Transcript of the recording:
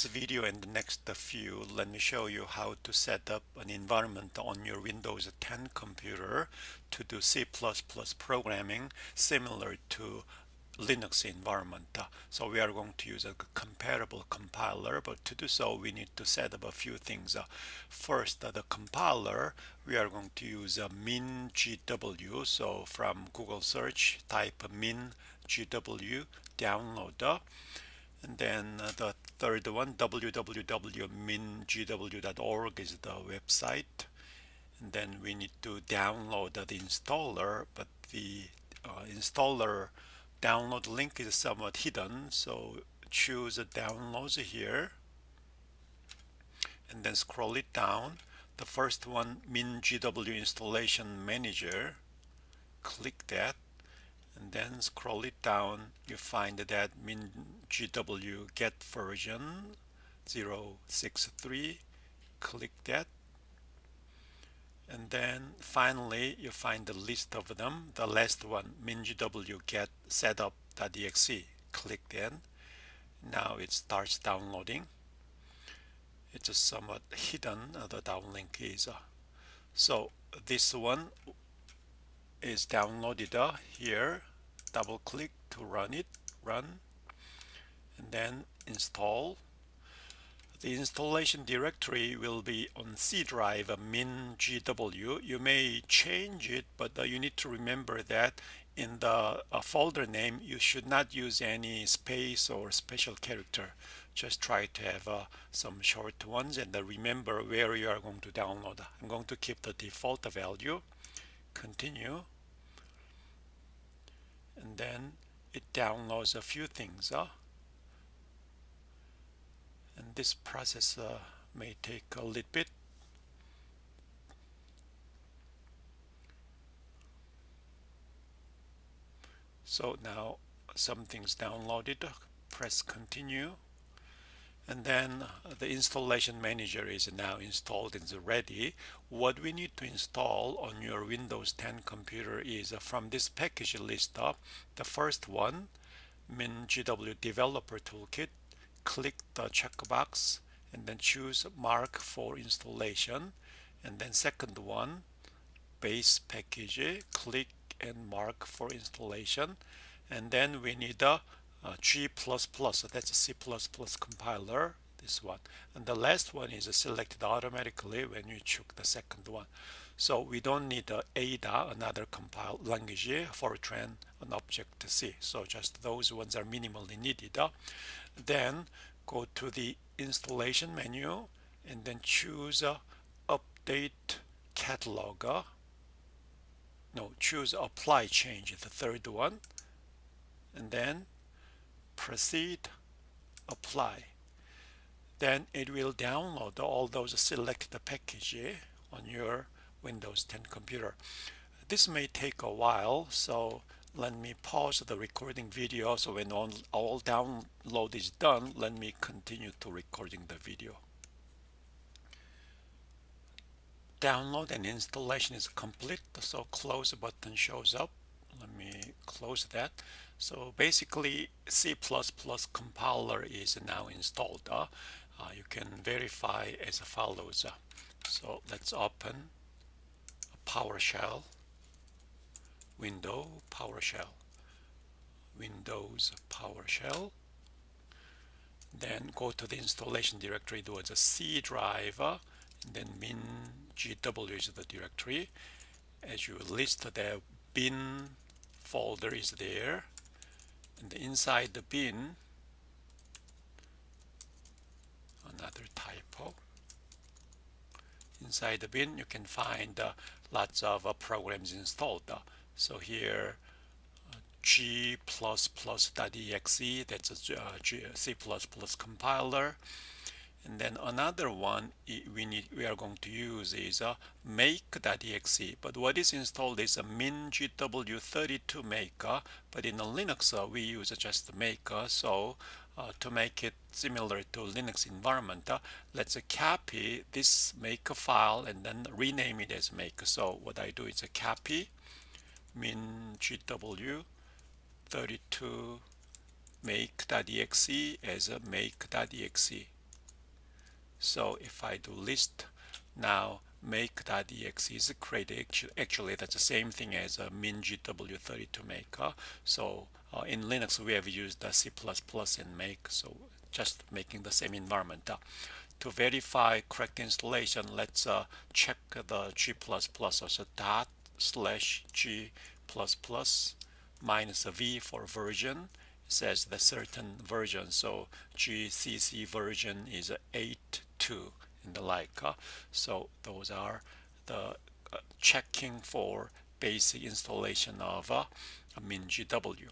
video and the next few, let me show you how to set up an environment on your Windows 10 computer to do C++ programming similar to Linux environment. So we are going to use a compatible compiler, but to do so we need to set up a few things. First, the compiler, we are going to use MinGW. So from Google search, type MinGW, download. And then the third one, www.mingw.org is the website. And then we need to download the installer, but the installer download link is somewhat hidden. So choose downloads here and then scroll it down. The first one, MinGW installation manager. Click that. And then scroll it down, you find that MinGW get version 063. Click that. And then finally you find the list of them. The last one, MinGW get setup.exe. Click that. Now it starts downloading. It's somewhat hidden, the downlink is. So this one is downloaded here. Double click to run it, and then install. The installation directory will be on C drive MinGW. You may change it, but you need to remember that in the folder name you should not use any space or special character. Just try to have some short ones, and remember where you are going to download. I'm going to keep the default value. Continue. And then it downloads a few things, and this process may take a little bit. So now something's downloaded. Press continue, and then the installation manager is now installed and is ready. What we need to install on your Windows 10 computer is from this package list, the first one, MinGW Developer Toolkit. Click the checkbox and then choose Mark for installation. And then second one, base package. Click and mark for installation. And then we need a G++, that's a C++ compiler, this one. And the last one is selected automatically when you choose the second one. So we don't need Ada, another compile language, Fortran, an Object-C. So just those ones are minimally needed. Then go to the installation menu and then choose update catalog. Choose apply change, the third one, and then proceed, apply. Then it will download all those selected packages on your Windows 10 computer. This may take a while, so let me pause the recording video. So when all download is done, let me continue to recording the video. Download and installation is complete, so close button shows up. Let me close that. So basically C++ compiler is now installed. You can verify as follows. So let's open PowerShell, Windows PowerShell, Windows PowerShell. Then go to the installation directory. There was a C drive, and then MinGW is the directory. As you list, the bin folder is there, and inside the bin, another typo. Inside the bin, you can find lots of programs installed. So here, G++.exe, that's a C++ compiler. And then another one we are going to use is make.exe. But what is installed is a MinGW32 maker. But in a Linux, we use just make. So to make it similar to Linux environment, let's copy this make file and then rename it as make. So what I do is a copy MinGW32 make.exe as a make.exe. So if I do list now make.exe is created. Actually that's the same thing as a MinGW32 maker. So in Linux we have used the C++ in make, so just making the same environment. To verify correct installation, let's check the G++, also dot slash G++ minus a V for version. It says the certain version, so GCC version is 8.2 and the like. So those are the checking for basic installation of MinGW.